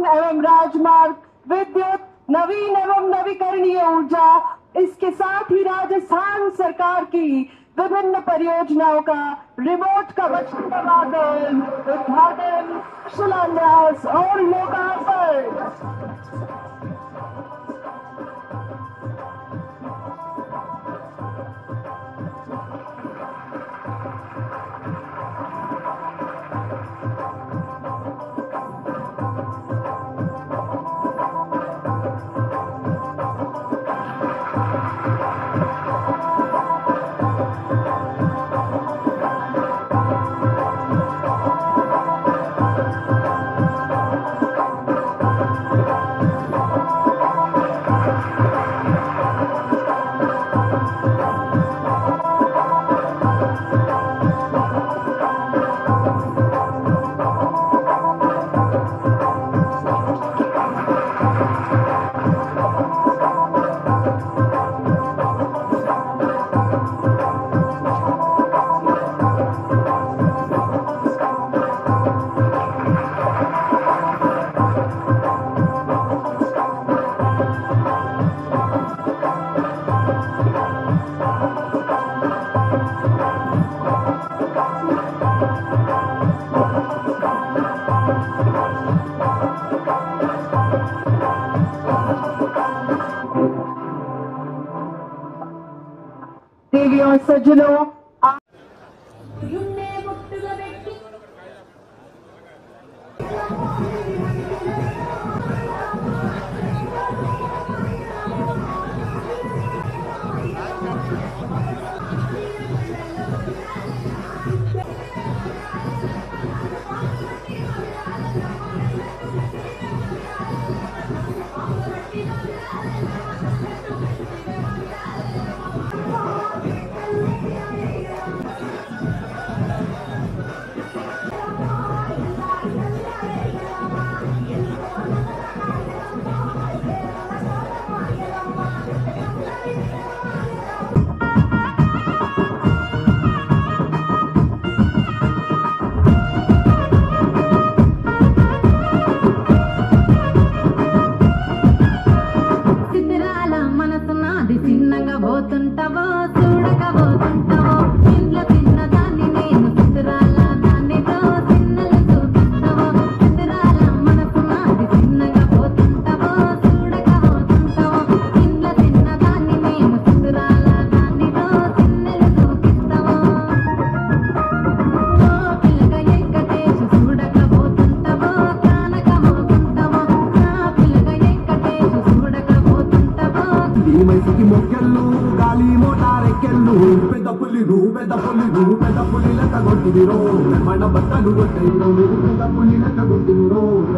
एवं राजमार्ग, विद्युत, नवीन एवं नवीकरणीय ऊर्जा, इसके साथ ही राजस्थान सरकार की विभिन्न परियोजनाओं का रिमोट कवच उद्घाटन, शिलान्यास और लोकार्पण। देवियों सज्जनों,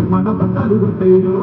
మన బట్టలు కొట్టేరు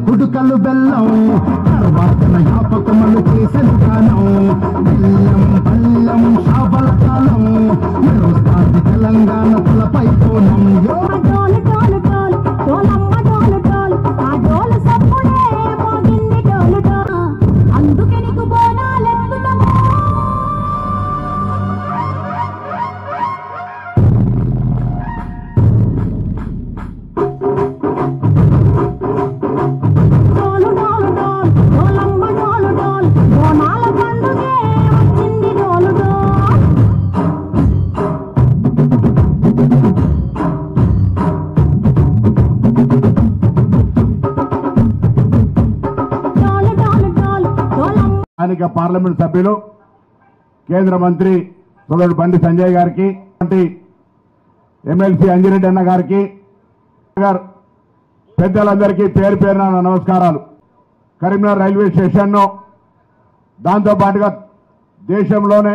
కుడుకలు బెల్లం తర్వాత జ్ఞాపకములు చేసెను గానం బెల్లం బెల్లం శాబల కాలం మరోసారి తెలంగాణ తలపై కోణం అందుకే నీకు బోనాలెత్తుతాము పార్లమెంట్ సభ్యులు కేంద్ర మంత్రి సోదరుడు బండి సంజయ్ గారికి ఎమ్మెల్సీ అంజిరెడ్డి అన్న గారికి పెద్దలందరికీ పేరు పేరున నమస్కారాలు. కరీంనగర్ రైల్వే స్టేషన్ను దాంతోపాటుగా దేశంలోనే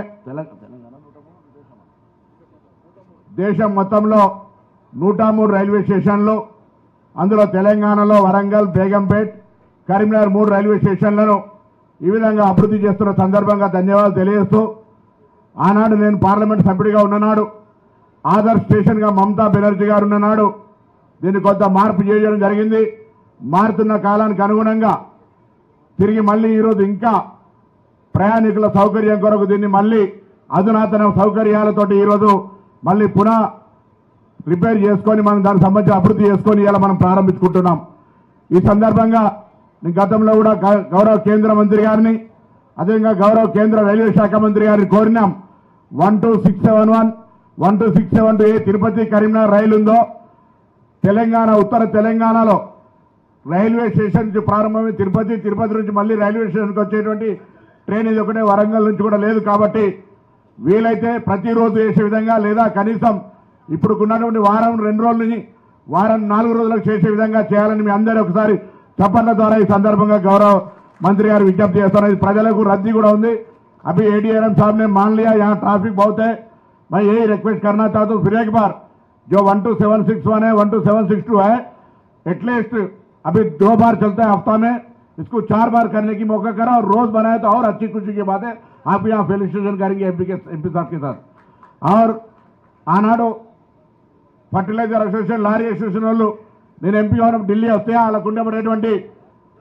దేశం మొత్తంలో 103 రైల్వే స్టేషన్లు, అందులో తెలంగాణలో వరంగల్, బేగంపేట్, కరీంనగర్ 3 రైల్వే స్టేషన్లను ఈ విధంగా అభివృద్ధి చేస్తున్న సందర్భంగా ధన్యవాదాలు తెలియజేస్తూ, ఆనాడు నేను పార్లమెంట్ సభ్యుడిగా ఉన్ననాడు ఆదర్శ్ స్టేషన్గా మమతా బెనర్జీ గారు ఉన్ననాడు దీన్ని కొంత మార్పు చేయడం జరిగింది. మారుతున్న కాలానికి అనుగుణంగా తిరిగి మళ్ళీ ఈరోజు ఇంకా ప్రయాణికుల సౌకర్యం కొరకు దీన్ని మళ్ళీ అధునాతన సౌకర్యాలతోటి ఈరోజు మళ్ళీ పునః రిపేర్ చేసుకొని మనం దానికి సంబంధించి అభివృద్ధి చేసుకొని ఇలా మనం ప్రారంభించుకుంటున్నాం. ఈ సందర్భంగా గతంలో కూడా గౌరవ కేంద్ర మంత్రి గారిని అదేవిధంగా గౌరవ కేంద్ర రైల్వే శాఖ మంత్రి గారిని కోరినాం. 12671 12672 ఏ తిరుపతి కరీంనగర్ రైలు ఉందో తెలంగాణ ఉత్తర తెలంగాణలో రైల్వే స్టేషన్ నుంచి ప్రారంభమై తిరుపతి నుంచి మళ్ళీ రైల్వే స్టేషన్కి వచ్చేటువంటి ట్రైన్ ఇది ఒకటే, వరంగల్ నుంచి కూడా లేదు. కాబట్టి వీలైతే ప్రతిరోజు చేసే విధంగా లేదా కనీసం ఇప్పుడు ఉన్నటువంటి వారం 2 రోజుల నుంచి వారం 4 రోజులకు చేసే విధంగా చేయాలని మీ అందరూ ఒకసారి చప్పట్ల ద్వారా ఈ సందర్భంగా గౌరవ మంత్రి గారు విజ్ఞప్తి చేస్తున్నారు. ప్రజలకు రద్దీ కూడా ఉంది. अभी एडीआरएम साहब ने मान लिया यहाँ ट्रैफिक बहुत है. मैं यही रिक्वेस्ट करना चाहता हूँ फिर एक बार, जो 12761 है 12762 है, एटलीस्ट अभी 2 बार चलता है हफ्ता में, इसको 4 बार करने की मौका करा और रोज बनाए तो और अच्छी खुशी की बात है. आप यहाँ फेलिसिटेशन करेंगे एमपी साहब के साथ. और आनाडो फर्टिलाइजर एसोसिएशन लारी एसोसिएशन వాళ్ళు నేను ఎంపీ గారు ఢిల్లీ వస్తే వాళ్ళకు ఉండబడేటువంటి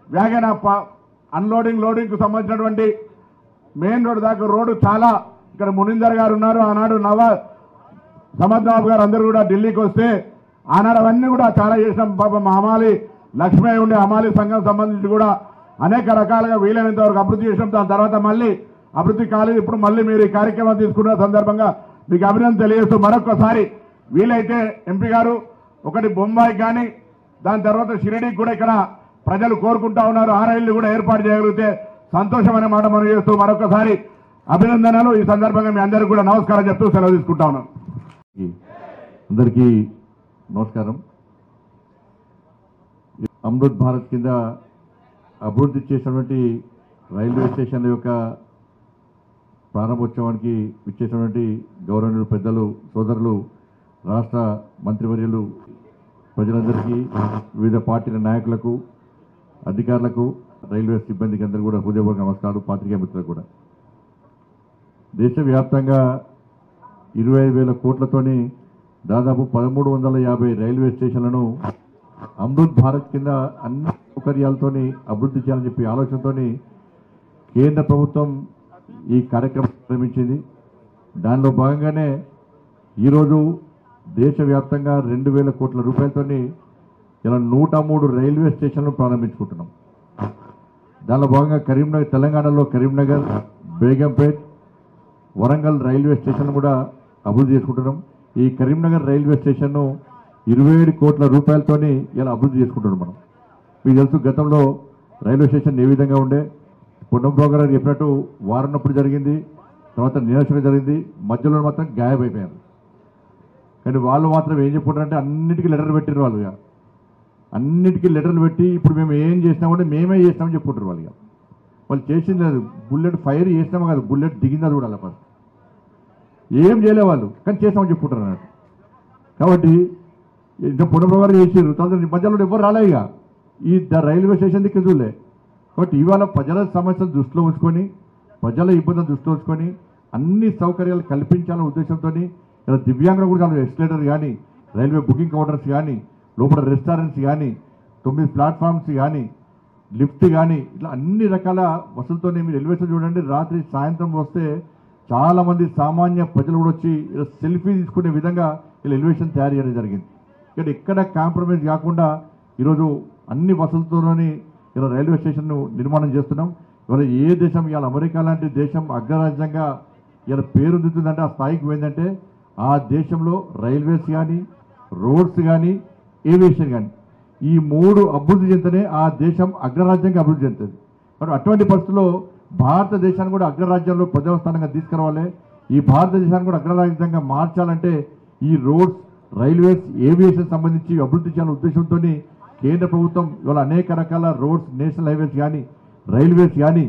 వ్యాగన్ అన్లోడింగ్ లోడింగ్ కు సంబంధించినటువంటి మెయిన్ రోడ్ దాకా రోడ్డు చాలా ఇక్కడ మునిందర్ గారు ఉన్నారు. ఆనాడు సమర్థబాబు గారు అందరూ కూడా ఢిల్లీకి వస్తే ఆనాడు అవన్నీ కూడా చాలా చేసినాం. పాపం హమాలి లక్ష్మీ ఉండే హమాలి సంఘం సంబంధించి కూడా అనేక రకాలుగా వీలైనంత వరకు అభివృద్ధి చేసినాం. దాని తర్వాత మళ్ళీ అభివృద్ధి కాలేదు. ఇప్పుడు మళ్ళీ మీరు ఈ కార్యక్రమం తీసుకున్న సందర్భంగా మీకు అభినందన తెలియజేస్తూ మరొకసారి వీలైతే ఎంపీ గారు ఒకటి బొంబాయి కానీ దాని తర్వాత షిరిడీకి కూడా ఇక్కడ ప్రజలు కోరుకుంటా ఉన్నారు. ఆ రైళ్లు కూడా ఏర్పాటు చేయగలిగితే సంతోషమైన మాట మనం చేస్తూ మరొకసారి అభినందనలు. ఈ సందర్భంగా మీ అందరికీ కూడా నమస్కారం చెప్తూ సెలవు తీసుకుంటా ఉన్నాను. అందరికీ నమస్కారం. అమృత్ భారత్ కింద అభివృద్ధి చేసినటువంటి రైల్వే స్టేషన్ల యొక్క ప్రారంభోత్సవానికి ఇచ్చేసినటువంటి గౌరవనీయులు పెద్దలు సోదరులు రాష్ట్ర మంత్రివర్యులు ప్రజలందరికీ వివిధ పార్టీల నాయకులకు అధికారులకు రైల్వే సిబ్బందికి అందరూ కూడా హృదయపూర్వక నమస్కారాలు. పాత్రికేయ మిత్రులకు కూడా దేశవ్యాప్తంగా 25,000 కోట్లతోని దాదాపు 1350 రైల్వే స్టేషన్లను అమృత్ భారత్ కింద అన్ని సౌకర్యాలతోని అభివృద్ధి చేయాలని చెప్పి ఆలోచనతోని కేంద్ర ప్రభుత్వం ఈ కార్యక్రమం ప్రారంభించింది. దానిలో భాగంగానే ఈరోజు దేశవ్యాప్తంగా 2,000 కోట్ల రూపాయలతోని ఇలా 103 రైల్వే స్టేషన్లు ప్రారంభించుకుంటున్నాం. దానిలో భాగంగా కరీంనగర్ తెలంగాణలో కరీంనగర్, బేగంపేట్, వరంగల్ రైల్వే స్టేషన్ కూడా అభివృద్ధి చేసుకుంటున్నాం. ఈ కరీంనగర్ రైల్వే స్టేషన్ను 27 కోట్ల రూపాయలతోని ఇలా అభివృద్ధి చేసుకుంటున్నాం. మనం మీకు తెలుసు గతంలో రైల్వే స్టేషన్ ఏ విధంగా ఉండే, పొన్నంరావు గారు చెప్పినట్టు వారన్నప్పుడు జరిగింది, తర్వాత నిరాశన జరిగింది, మధ్యలో మాత్రం గాయమైపోయారు. కానీ వాళ్ళు మాత్రం ఏం చెప్పుకుంటారంటే అన్నిటికీ లెటర్లు పెట్టారు. వాళ్ళు అన్నిటికీ లెటర్లు పెట్టి ఇప్పుడు మేము ఏం చేసినామంటే మేమే చేసినామని చెప్పుకుంటారు. వాళ్ళు చేసింది లేదు, బుల్లెట్ ఫైర్ చేసినామో కాదు, బుల్లెట్ దిగిందా చూడాలి. ఫస్ట్ ఏం చేయలే వాళ్ళు, కానీ చేస్తామని చెప్పుకుంటారు అన్నట్టు. కాబట్టి ఇంత పునఃప్రవారం చేసారు, తర్వాత మధ్యలో ఎవరు రాలే. ఇక ఈ రైల్వే స్టేషన్ దిక్కు చూడలే. కాబట్టి ఇవాళ ప్రజల సమస్యలు దృష్టిలో ఉంచుకొని, ప్రజల ఇబ్బందులు దృష్టిలో ఉంచుకొని అన్ని సౌకర్యాలు కల్పించాలనే ఉద్దేశంతో ఇలా దివ్యాంగులు కూడా ఎస్కలేటర్ కానీ, రైల్వే బుకింగ్ కౌంటర్స్ కానీ, లోపల రెస్టారెంట్స్ కానీ, 9 ప్లాట్ఫామ్స్ కానీ, లిఫ్ట్ కానీ, ఇట్లా అన్ని రకాల వసతులతోనే మీరు ఎలివేషన్ చూడండి. రాత్రి సాయంత్రం వస్తే చాలామంది సామాన్య ప్రజలు కూడా వచ్చి ఇలా సెల్ఫీ తీసుకునే విధంగా ఇలా ఎలివేషన్ తయారు చేయడం జరిగింది. ఇక్కడ ఎక్కడ కాంప్రమైజ్ కాకుండా ఈరోజు అన్ని వసతులతోని ఇలా రైల్వే స్టేషన్ను నిర్మాణం చేస్తున్నాం. ఇవాళ ఏ దేశం, ఇవాళ అమెరికా లాంటి దేశం అగ్రరాజ్యంగా ఇలా పేరొందుతుందంటే ఆ స్థాయికి పోయిందంటే ఆ దేశంలో రైల్వేస్ కానీ, రోడ్స్ కానీ, ఏవియేషన్ కానీ ఈ 3 అభివృద్ధి చెందితేనే ఆ దేశం అగ్రరాజ్యంగా అభివృద్ధి చెందుతుంది. కాబట్టి అటువంటి పరిస్థితుల్లో భారతదేశాన్ని కూడా అగ్రరాజ్యంలో ప్రజాస్థానంగా తీసుకురావాలి. ఈ భారతదేశాన్ని కూడా అగ్రరాజ్యంగా మార్చాలంటే ఈ రోడ్స్, రైల్వేస్ ఏవియేషన్ సంబంధించి అభివృద్ధి చేయాలనే ఉద్దేశంతో కేంద్ర ప్రభుత్వం ఇవాళ అనేక రకాల రోడ్స్, నేషనల్ హైవేస్ కానీ, రైల్వేస్ కానీ,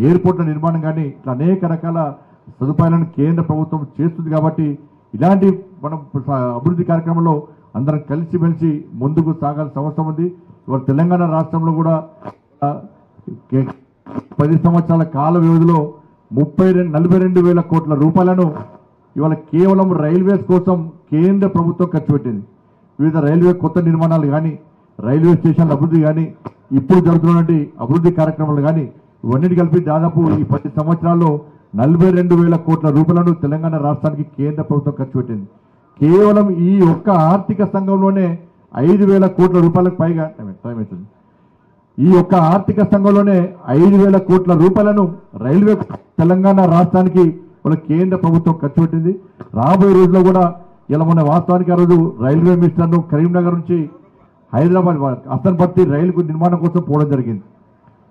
ఎయిర్పోర్ట్ల నిర్మాణం కానీ ఇట్లా అనేక రకాల సదుపాయాలను కేంద్ర ప్రభుత్వం చేస్తుంది. కాబట్టి ఇలాంటి మనం అభివృద్ధి కార్యక్రమంలో అందరం కలిసిమెలిసి ముందుకు సాగాల్సిన అవసరం ఉంది. ఇవాళ తెలంగాణ రాష్ట్రంలో కూడా 10 సంవత్సరాల కాల వ్యవధిలో 42,000 కోట్ల రూపాయలను ఇవాళ కేవలం రైల్వేస్ కోసం కేంద్ర ప్రభుత్వం ఖర్చు పెట్టింది. వివిధ రైల్వే కొత్త నిర్మాణాలు కానీ, రైల్వే స్టేషన్ల అభివృద్ధి కానీ, ఇప్పుడు జరుగుతున్నటువంటి అభివృద్ధి కార్యక్రమాలు కానీ ఇవన్నిటి కలిపి దాదాపు ఈ 10 సంవత్సరాల్లో 42,000 కోట్ల రూపాయలను తెలంగాణ రాష్ట్రానికి కేంద్ర ప్రభుత్వం ఖర్చు పెట్టింది. కేవలం ఈ ఒక్క ఆర్థిక సంఘంలోనే 5,000 కోట్ల రూపాయలకు పైగా ఈ ఒక్క ఆర్థిక సంఘంలోనే 5,000 కోట్ల రూపాయలను రైల్వే తెలంగాణ రాష్ట్రానికి వాళ్ళ కేంద్ర ప్రభుత్వం ఖర్చు పెట్టింది. రాబోయే రోజుల్లో కూడా ఇలా మొన్న వాస్తవానికి ఆ రోజు రైల్వే మినిస్టర్ను కరీంనగర్ నుంచి హైదరాబాద్ హసన్పర్తి రైలు నిర్మాణం కోసం పోవడం జరిగింది.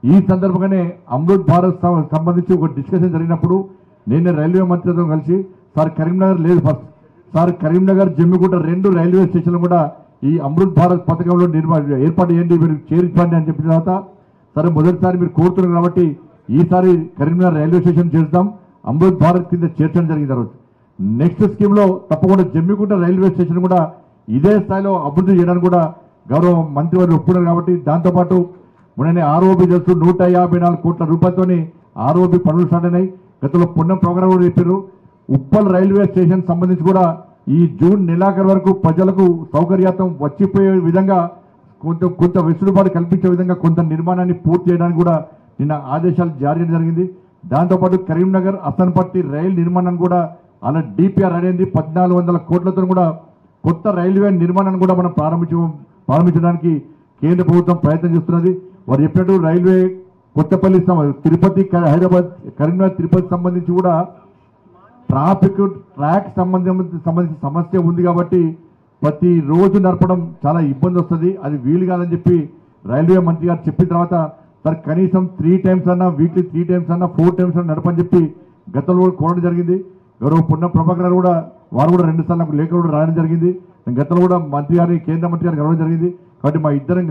ఈ సందర్భంగానే అమృత్ భారత్ సంబంధించి ఒక డిస్కషన్ జరిగినప్పుడు నేను రైల్వే మంత్రితో కలిసి సార్ కరీంనగర్ లేదు first sir Karimnagar Jammikunta 2 railway స్టేషన్లు కూడా ఈ అమృత్ భారత్ పథకంలో ఏర్పాటు చేయండి, మీరు చేర్చండి అని చెప్పిన తర్వాత సరే మొదటిసారి మీరు కోరుతున్నారు కాబట్టి ఈసారి కరీంనగర్ రైల్వే స్టేషన్ చేద్దాం, అమృత్ భారత్ కింద చేర్చడం జరిగింది. రోజు నెక్స్ట్ స్కీమ్ లో తప్పకుండా జమ్మిగుంట రైల్వే స్టేషన్ కూడా ఇదే స్థాయిలో అభివృద్ధి చేయడానికి కూడా గౌరవ మంత్రివారు ఒప్పుకున్నారు. కాబట్టి దాంతోపాటు మొన్ననే ఆర్ఓబి తెలుసు 154 కోట్ల రూపాయలతోని ఆర్ఓబి పనులు స్టార్ట్ అయినాయి. గతంలో పుణ్యం ప్రోగ్రామ్ కూడా చెప్పారు. ఉప్పల్ రైల్వే స్టేషన్ సంబంధించి కూడా ఈ జూన్ నెలాఖరు వరకు ప్రజలకు సౌకర్యార్థం వచ్చిపోయే విధంగా కొంత వెసులుబాటు కల్పించే విధంగా కొంత నిర్మాణాన్ని పూర్తి చేయడానికి కూడా నిన్న ఆదేశాలు జారీ చేయడం జరిగింది. దాంతోపాటు కరీంనగర్ హసన్పర్తి రైలు నిర్మాణం కూడా అలా డిపిఆర్ అనేది 1,400 కోట్లతో కూడా కొత్త రైల్వే నిర్మాణాన్ని కూడా మనం ప్రారంభించడానికి కేంద్ర ప్రభుత్వం ప్రయత్నం చేస్తున్నది. వారు చెప్పినట్టు రైల్వే కొత్తపల్లి తిరుపతి హైదరాబాద్ కరీంనగర్ తిరుపతి సంబంధించి కూడా ట్రాఫిక్ ట్రాక్ సంబంధించిన సమస్య ఉంది. కాబట్టి ప్రతి రోజు నడపడం చాలా ఇబ్బంది వస్తుంది, అది వీలు కాదని చెప్పి రైల్వే మంత్రి గారు చెప్పిన తర్వాత సార్ కనీసం 3 times అన్నా, వీక్లీ 3 times అన్నా, 4 times అన్నా నడపని చెప్పి గతంలో కూడా కోరడం జరిగింది. గౌరవ పుణ్యం ప్రభాకర్ కూడా వారు కూడా 2 సార్లు నాకు లేఖ కూడా రాయడం జరిగింది. గతంలో కూడా మంత్రి గారిని కేంద్ర మంత్రి గారిని కలవడం జరిగింది. కాబట్టి మేమిద్దరం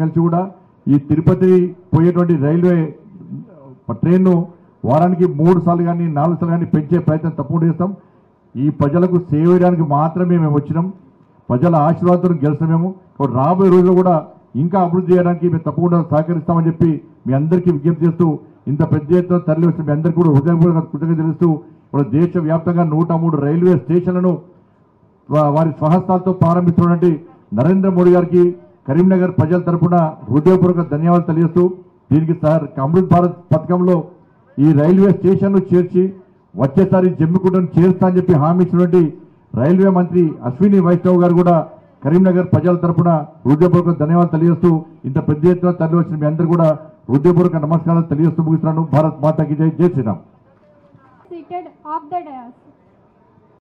కలిసి కూడా ఈ తిరుపతి పోయేటువంటి రైల్వే ట్రైన్ను వారానికి 3 సార్లు కానీ 4 సార్లు కానీ పెంచే ప్రయత్నం తప్పకుండా చేస్తాం. ఈ ప్రజలకు సేవ చేయడానికి మాత్రమే మేము వచ్చినాం, ప్రజల ఆశీర్వాదంతో గెలిచిన మేము. కాబట్టి రాబోయే రోజుల్లో కూడా ఇంకా అభివృద్ధి చేయడానికి మేము తప్పకుండా సహకరిస్తామని చెప్పి మీ అందరికీ విజ్ఞప్తి చేస్తూ ఇంత పెద్ద ఎత్తున తరలి వచ్చిన మీ అందరికీ కూడా హృదయపూర్వక కృతజ్ఞతలు తెలుస్తూ ఇప్పుడు దేశవ్యాప్తంగా 103 రైల్వే స్టేషన్లను వారి స్వహస్తాలతో ప్రారంభిస్తున్నటువంటి నరేంద్ర మోడీ గారికి కరీంనగర్ ప్రజల తరఫున హృదయపూర్వక ధన్యవాదాలు తెలియజేస్తూ దీనికి సార్ అమృత్ భారత్ పథకంలో ఈ రైల్వే స్టేషన్ను చేర్చి వచ్చేసారి జమ్మికుంటను చేరుస్తా అని చెప్పి హామీ ఇచ్చినటువంటి రైల్వే మంత్రి అశ్విని వైష్ణవ్ గారు కూడా కరీంనగర్ ప్రజల తరఫున హృదయపూర్వక ధన్యవాదాలు తెలియజేస్తూ ఇంత పెద్ద ఎత్తున తరలి వచ్చిన మీ అందరూ కూడా హృదయపూర్వక నమస్కారాలు తెలియజేస్తూ ముగిస్తున్నాను. భారత్ మాతాకి జై, జై Sriram. Seated off the dais.